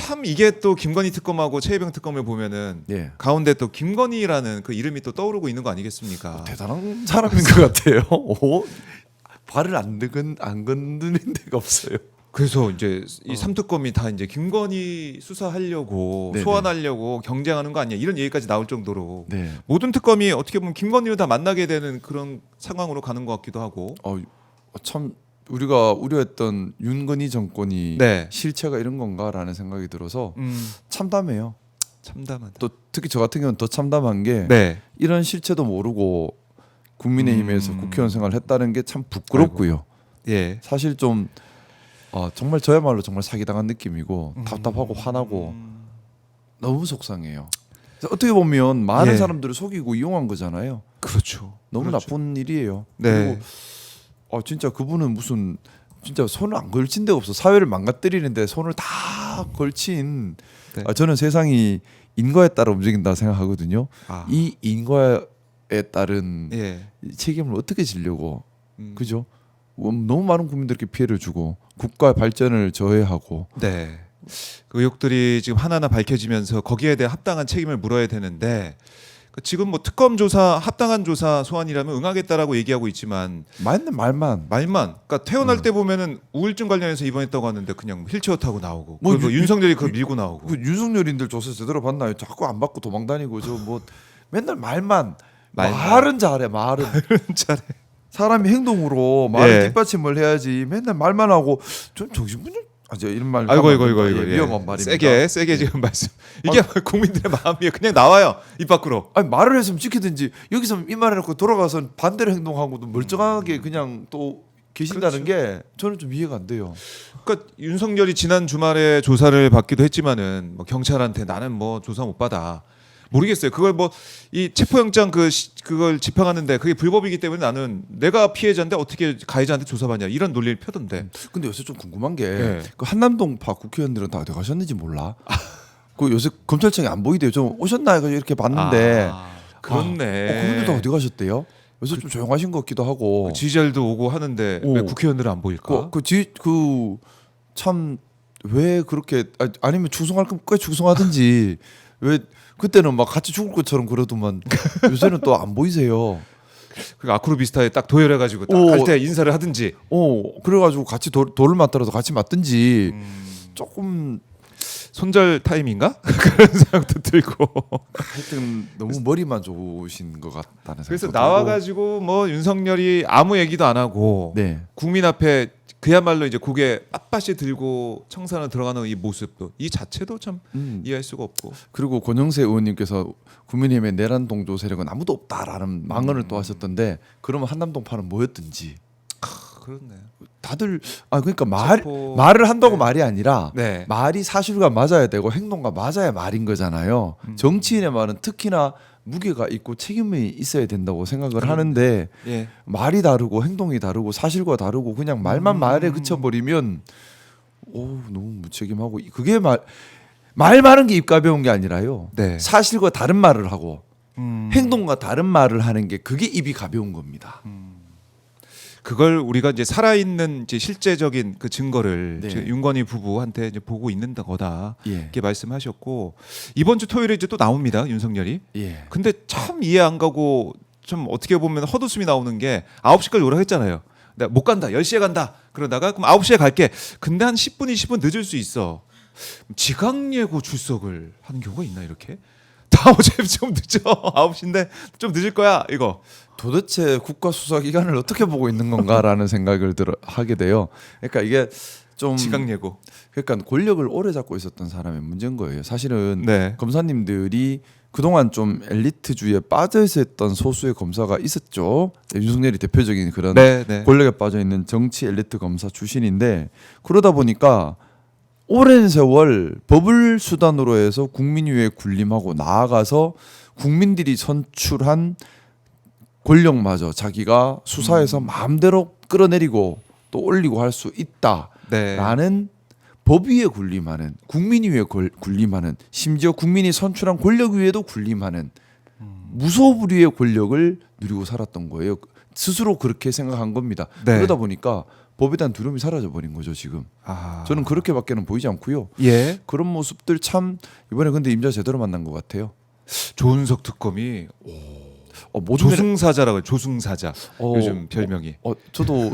참 이게 또 김건희 특검하고 최혜병 특검을 보면은 예. 가운데 또 김건희라는 그 이름이 또 떠오르고 있는 거 아니겠습니까? 대단한 사람인 것 같아요. 발을 안 건드는 데가 없어요. 그래서 이제 이 삼특검이 다 이제 김건희 수사하려고 네네. 소환하려고 경쟁하는 거 아니야 이런 얘기까지 나올 정도로 네. 모든 특검이 어떻게 보면 김건희를 다 만나게 되는 그런 상황으로 가는 것 같기도 하고. 참 우리가 우려했던 윤건희 정권이 네. 실체가 이런 건가라는 생각이 들어서 음, 참담해요. 참담하다. 또 특히 저 같은 경우는 더 참담한 게 네. 이런 실체도 모르고 국민의힘에서 국회의원 생활을 했다는 게 참 부끄럽고요. 예. 사실 좀 정말 저야말로 정말 사기당한 느낌이고 답답하고 화나고 너무 속상해요. 그래서 어떻게 보면 많은 예. 사람들을 속이고 이용한 거잖아요. 그렇죠. 너무 그렇죠. 나쁜 일이에요. 네. 그리고 진짜 그분은 무슨 진짜 손을 안 걸친 데가 없어. 사회를 망가뜨리는데 손을 다 걸친. 네. 저는 세상이 인과에 따라 움직인다 생각하거든요. 아. 이 인과에 따른 예. 책임을 어떻게 지려고 그죠? 음. 너무 많은 국민들께 피해를 주고 국가 발전을 저해하고. 네. 그 의혹들이 지금 하나하나 밝혀지면서 거기에 대한 합당한 책임을 물어야 되는데 지금 뭐 특검 조사 합당한 조사 소환이라면 응하겠다라고 얘기하고 있지만 말만 그러니까 태어날 때 보면은 우울증 관련해서 입원했다고 하는데 그냥 휠체어 타고 나오고 뭐 그리고 윤석열이 그걸 밀고 나오고 그 윤석열인들 조사 제대로 봤나요? 자꾸 안 받고 도망다니고 저 뭐 맨날 말만 말은 잘해 말은 잘해. 사람이 행동으로 말을 예. 뒷받침을 해야지 맨날 말만 하고 좀 정신분열 저 이런 말 아이고 하면 이거 안 된다. 예. 위험한 말입니다. 세게 지금 말씀 이게 국민들의 마음이에요. 그냥 나와요 입 밖으로. 아니 말을 했으면 지키든지 여기서 이 말해놓고 돌아가서 반대로 행동하고도 멀쩡하게 그냥 또 계신다는 게 저는 좀 이해가 안 돼요. 그러니까 윤석열이 지난 주말에 조사를 받기도 했지만은 뭐 경찰한테 나는 뭐 조사 못 받아. 모르겠어요. 그걸 뭐 이 체포영장 그걸 집행하는데 그게 불법이기 때문에 나는 내가 피해자인데 어떻게 가해자한테 조사받냐 이런 논리를 펴던데. 근데 요새 좀 궁금한 게 예. 그 한남동파 국회의원들은 다 어디 가셨는지 몰라. 그 요새 검찰청에 안 보이대요. 좀 오셨나 이렇게 봤는데. 그렇네. 그분들도 어디 가셨대요? 요새 좀 조용하신 것 같기도 하고. 지지자들도 오고 하는데 왜 국회의원들은 안 보일까? 참 왜 그렇게 아니면 충성할 거면 끝까지 충성하든지 왜 그때는 막 같이 죽을 것처럼 그러더만 요새는 또 안 보이세요. 그 아크로비스타에 딱 도열해가지고 딱 갈 때 인사를 하든지. 그래가지고 같이 돌을 맞더라도 같이 맞든지 조금 손절 타임인가? 그런 생각도 들고. 하여튼 너무 머리만 좋으신 것 같다는 생각. 그래서 나와가지고 뭐 윤석열이 아무 얘기도 안 하고 네. 국민 앞에 그야말로 이제 고개 빳빳이 들고 청산을 들어가는 이 모습도 이 자체도 참 이해할 수가 없고. 그리고 권영세 의원님께서 국민의힘의 내란 동조 세력은 아무도 없다라는 망언을 또 하셨던데 그러면 한남동파는 뭐였든지. 그렇네. 다들 그러니까 말을 한다고 말이 아니라 네. 말이 사실과 맞아야 되고 행동과 맞아야 말인 거잖아요. 정치인의 말은 특히나 무게가 있고 책임이 있어야 된다고 생각을 하는데 예. 말이 다르고 행동이 다르고 사실과 다르고 그냥 말만 말에 그쳐버리면 너무 무책임하고 그게 말 많은 게 입 가벼운 게 아니라요. 네. 사실과 다른 말을 하고 행동과 다른 말을 하는 게 그게 입이 가벼운 겁니다. 그걸 우리가 이제 살아있는 이제 실제적인 그 증거를 네. 지금 윤건희 부부한테 이제 보고 있는 거다 예. 이렇게 말씀하셨고 이번 주 토요일에 이제 또 나옵니다 윤석열이. 예. 근데 참 이해 안 가고 좀 어떻게 보면 헛웃음이 나오는 게 9시까지 오라고 했잖아요. 내가 못 간다 10시에 간다 그러다가 그럼 9시에 갈게. 근데 한 10분 20분 늦을 수 있어. 지각 예고 출석을 하는 경우가 있나 이렇게? 다 어차피 좀 늦어 9시인데 좀 늦을 거야 이거. 도대체 국가 수사 기관을 어떻게 보고 있는 건가라는 생각을 하게 돼요. 그러니까 이게 좀 지각 예고. 그러니까 권력을 오래 잡고 있었던 사람의 문제인 거예요. 사실은 네. 검사님들이 그동안 좀 엘리트주의에 빠져 있었던 소수의 검사가 있었죠. 윤석열이 대표적인 그런 네. 권력에 빠져 있는 정치 엘리트 검사 출신인데 그러다 보니까 오랜 세월 법을 수단으로 해서 국민 위에 군림하고 나아가서 국민들이 선출한 권력마저 자기가 수사해서 마음대로 끌어내리고 또 올리고 할 수 있다라는 법 위에 군림하는 국민 위에 군림하는 심지어 국민이 선출한 권력 위에도 군림하는 무소불위의 권력을 누리고 살았던 거예요. 스스로 그렇게 생각한 겁니다. 네. 그러다 보니까 법에 대한 두려움이 사라져 버린 거죠 지금. 아. 저는 그렇게밖에는 보이지 않고요. 예. 그런 모습들 참 이번에 근데 임자 제대로 만난 것 같아요. 조은석 특검이 모든 면에- 조승사자라고 해요. 조승사자. 어, 요즘 별명이. 저도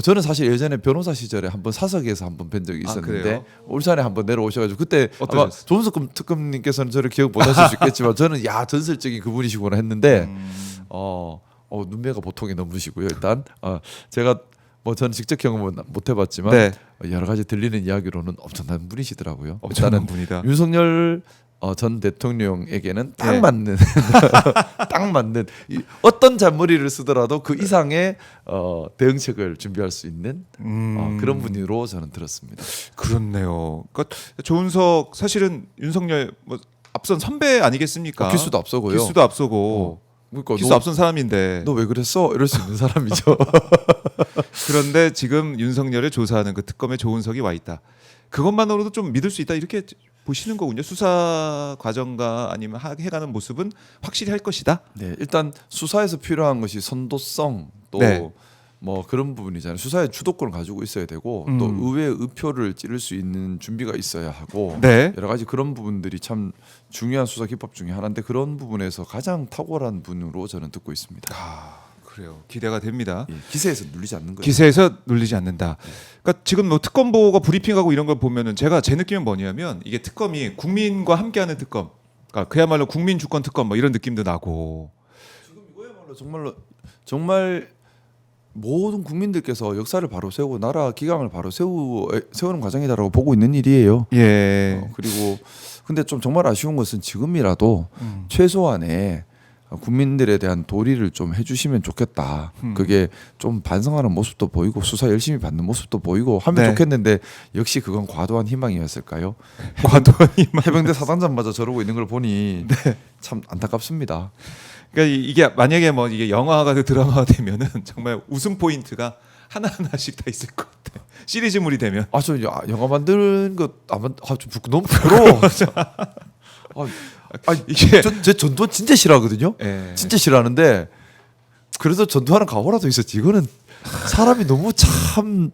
저는 사실 예전에 변호사 시절에 한번 사석에서 한번 뵌 적이 아, 있었는데 그래요? 울산에 한번 내려오셔가지고 그때 아마 어떠셨어요? 조은석 특검님께서는 저를 기억 못하실 수 있겠지만 저는 야 전설적인 그분이시구나 했는데 눈매가 보통이 넘으시고요. 일단 제가 뭐 저는 직접 경험은 못 해봤지만 네. 여러 가지 들리는 이야기로는 엄청난 분이시더라고요. 엄청난 일단은 분이다. 윤석열 전 대통령에게는 딱 네. 맞는 딱 맞는 어떤 잔머리를 쓰더라도 그 이상의 대응책을 준비할 수 있는 그런 분으로 저는 들었습니다. 그렇네요. 그러니까 조은석 사실은 윤석열 뭐 앞선 선배 아니겠습니까? 기수도 앞서고요. 기수도 앞서고 그러니까 기수 앞선 사람인데 너 왜 그랬어? 이럴 수 있는 사람이죠. 그런데 지금 윤석열을 조사하는 그 특검에 조은석이 와 있다. 그것만으로도 좀 믿을 수 있다 이렇게 보시는 거군요. 수사 과정과 아니면 해가는 모습은 확실히 할 것이다. 네, 일단 수사에서 필요한 것이 선도성 또 네. 뭐 그런 부분이잖아요. 수사의 주도권을 가지고 있어야 되고 또 의회의 의표를 찌를 수 있는 준비가 있어야 하고 네. 여러 가지 그런 부분들이 참 중요한 수사 기법 중에 하나인데 그런 부분에서 가장 탁월한 분으로 저는 듣고 있습니다. 그래요. 기대가 됩니다. 예, 기세에서 눌리지 않는 거예요. 기세에서 눌리지 않는다. 그러니까 지금 뭐 특검 보고 브리핑하고 이런 걸 보면은 제 느낌은 뭐냐면 이게 특검이 국민과 함께하는 특검, 그러니까 그야말로 국민 주권 특검 뭐 이런 느낌도 나고. 지금 이거야말로 정말 모든 국민들께서 역사를 바로 세우고 나라 기강을 바로 세우는 과정이다라고 보고 있는 일이에요. 예. 그리고 근데 좀 정말 아쉬운 것은 지금이라도 최소한의 국민들에 대한 도리를 좀 해주시면 좋겠다. 그게 좀 반성하는 모습도 보이고 수사 열심히 받는 모습도 보이고 하면 네. 좋겠는데 역시 그건 과도한 희망이었을까요? 과도한 희망. 해병대 사단장마저 저러고 있는 걸 보니 참 안타깝습니다. 그러니까 이게 만약에 뭐 이게 영화가 드라마가 되면은 정말 웃음 포인트가 하나하나씩 다 있을 것 같아. 시리즈물이 되면. 저 영화 만드는 거 너무 부러워. 이게 제 전두환 진짜 싫어하거든요. 예. 진짜 싫어하는데 그래서 전두환은 각오라도 있었지. 이거는 사람이 너무 참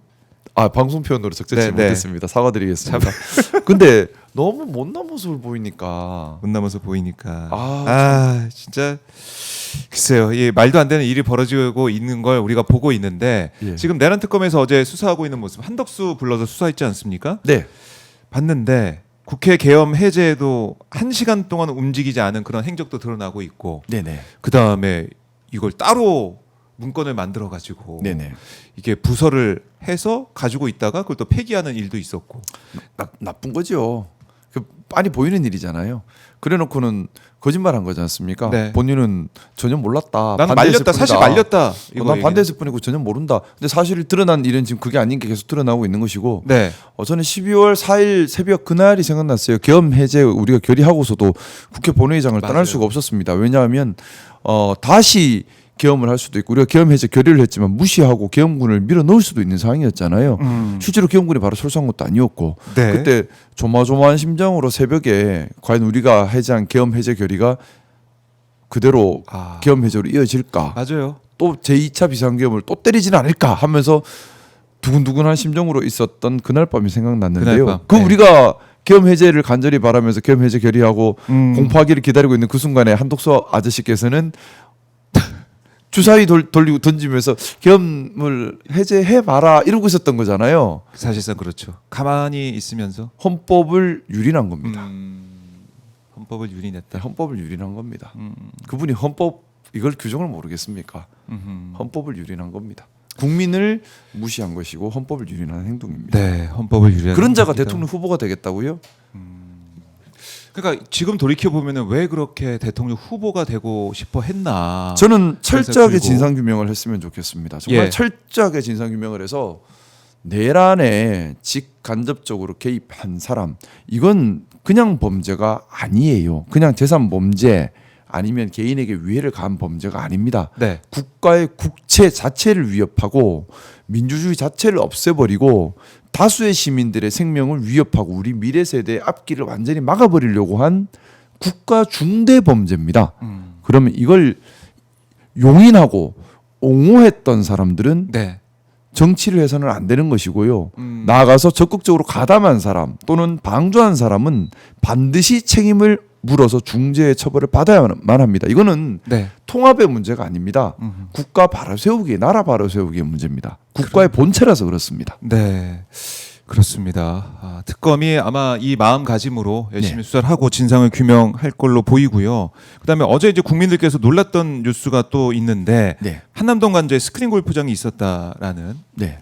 방송 표현으로 적절치 네, 못했습니다. 사과드리겠습니다. 근데 너무 못난 모습을 보이니까 못 남아서 보이니까. 진짜. 진짜 글쎄요. 이 말도 안 되는 일이 벌어지고 있는 걸 우리가 보고 있는데 예. 지금 내란 특검에서 어제 수사하고 있는 모습 한덕수 불러서 수사했지 않습니까? 네. 봤는데 국회 계엄 해제에도 1시간 동안 움직이지 않은 그런 행적도 드러나고 있고 네네. 그다음에 이걸 따로 문건을 만들어 가지고 네네. 이게 부서를 해서 가지고 있다가 그걸 또 폐기하는 일도 있었고. 나쁜 거죠. 그 빤히 보이는 일이잖아요. 그래놓고는 거짓말한 거지 않습니까? 네. 본인은 전혀 몰랐다. 나는 반대했을 말렸다. 사실 뿐이다. 말렸다. 이거 난 얘기는. 반대했을 뿐이고 전혀 모른다. 근데 사실 드러난 일은 지금 그게 아닌 게 계속 드러나고 있는 것이고 네. 저는 12월 4일 새벽 그날이 생각났어요. 계엄 해제 우리가 결의하고서도 국회 본회의장을 맞아요. 떠날 수가 없었습니다. 왜냐하면 다시 계엄을 할 수도 있고 우리가 계엄 해제 결의를 했지만 무시하고 계엄군을 밀어 넣을 수도 있는 상황이었잖아요. 실제로 계엄군이 바로 철수한 것도 아니었고 네. 그때 조마조마한 심정으로 새벽에 과연 우리가 해제한 계엄 해제 결의가 그대로 계엄 해제로 이어질까? 맞아요. 또 제2차 비상계엄을 또 때리지는 않을까 하면서 두근두근한 심정으로 있었던 그날 밤이 생각났는데요. 그날 밤. 그 네. 우리가 계엄 해제를 간절히 바라면서 계엄 해제 결의하고 공포하기를 기다리고 있는 그 순간에 한독수 아저씨께서는 주사위 돌리고 던지면서 계엄을 해제해 봐라 이러고 있었던 거잖아요. 사실상 그렇죠. 가만히 있으면서 헌법을 유린한 겁니다. 헌법을 유린했다. 헌법을 유린한 겁니다. 그분이 헌법 이걸 규정을 모르겠습니까? 음흠. 헌법을 유린한 겁니다. 국민을 무시한 것이고 헌법을 유린한 행동입니다. 네, 헌법을 유린한 그런 자가 행동이다. 대통령 후보가 되겠다고요? 그러니까 지금 돌이켜 보면은 왜 그렇게 대통령 후보가 되고 싶어 했나? 저는 철저하게 그리고- 진상 규명을 했으면 좋겠습니다. 정말 예. 철저하게 진상 규명을 해서 내란에 직간접적으로 개입한 사람 이건 그냥 범죄가 아니에요. 그냥 재산 범죄 아니면 개인에게 위해를 가한 범죄가 아닙니다. 네. 국가의 국체 자체를 위협하고 민주주의 자체를 없애버리고 다수의 시민들의 생명을 위협하고 우리 미래 세대의 앞길을 완전히 막아버리려고 한 국가 중대 범죄입니다. 그러면 이걸 용인하고 옹호했던 사람들은 네. 정치를 해서는 안 되는 것이고요. 음. 나아가서 적극적으로 가담한 사람 또는 방조한 사람은 반드시 책임을 물어서 중재의 처벌을 받아야만 합니다. 이거는 네. 통합의 문제가 아닙니다. 국가 바로 세우기, 나라 바로 세우기의 문제입니다. 국가의 본체라서 그렇습니다. 네. 그렇습니다. 특검이 아마 이 마음가짐으로 열심히 네. 수사를 하고 진상을 규명할 걸로 보이고요. 그다음에 어제 이제 국민들께서 놀랐던 뉴스가 또 있는데 네. 한남동 관저에 스크린 골프장이 있었다라는 네.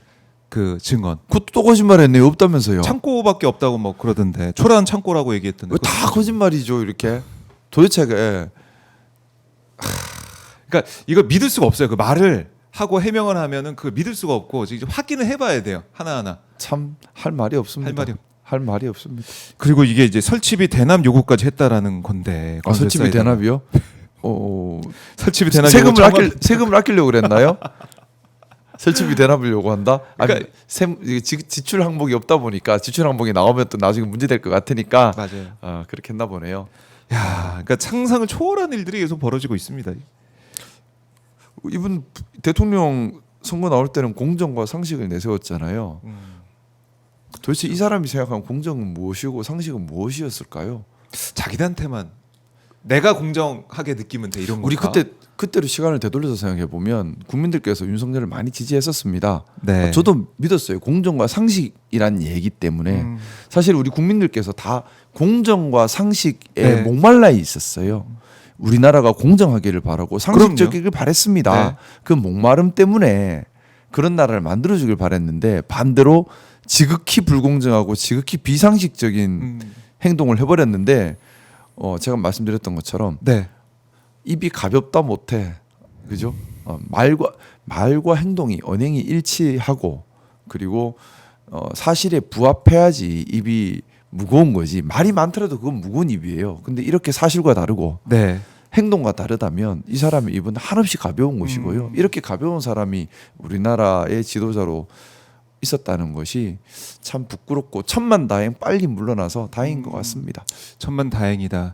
그 증언. 그것도 또 거짓말했네요. 없다면서요. 창고밖에 없다고 뭐 그러던데 초라한 창고라고 얘기했던데. 왜 다 거짓말이죠. 이렇게 도대체 그러니까 이걸 믿을 수가 없어요. 그 말을 하고 해명을 하면은 그 믿을 수가 없고 이제 확인을 해봐야 돼요. 하나하나. 참 할 말이 없습니다. 할 말이 없습니다. 그리고 이게 이제 설치비 대납 요구까지 했다라는 건데. 설치비 건설사에다가. 대납이요? 설치비 대납 세금을 아끼려고 그랬나요? 설치비 대납을 요구한다. 그러니까 지출 항목이 없다 보니까 지출 항목이 나오면 또 나중에 문제될 것 같으니까 맞아요. 그렇게 했나 보네요. 야, 그러니까 상상을 초월한 일들이 계속 벌어지고 있습니다. 이분 대통령 선거 나올 때는 공정과 상식을 내세웠잖아요. 도대체 이 사람이 생각한 공정은 무엇이고 상식은 무엇이었을까요? 자기한테만 내가 공정하게 느끼면 돼 이런 거. 우리 그때로 시간을 되돌려서 생각해 보면 국민들께서 윤석열을 많이 지지했었습니다. 네. 저도 믿었어요. 공정과 상식이란 얘기 때문에 사실 우리 국민들께서 다 공정과 상식에 네. 목말라 있었어요. 우리나라가 공정하기를 바라고 상식적이길 바랬습니다. 네. 그 목마름 때문에 그런 나라를 만들어주길 바랬는데 반대로 지극히 불공정하고 지극히 비상식적인 행동을 해버렸는데 제가 말씀드렸던 것처럼 네. 입이 가볍다 못해 그죠? 말과 행동이 언행이 일치하고 그리고 사실에 부합해야지 입이 무거운 거지. 말이 많더라도 그건 무거운 입이에요. 근데 이렇게 사실과 다르고 네. 행동과 다르다면 이 사람의 입은 한없이 가벼운 것이고요. 이렇게 가벼운 사람이 우리나라의 지도자로 있었다는 것이 참 부끄럽고 천만다행 빨리 물러나서 다행인 것 같습니다. 천만다행이다.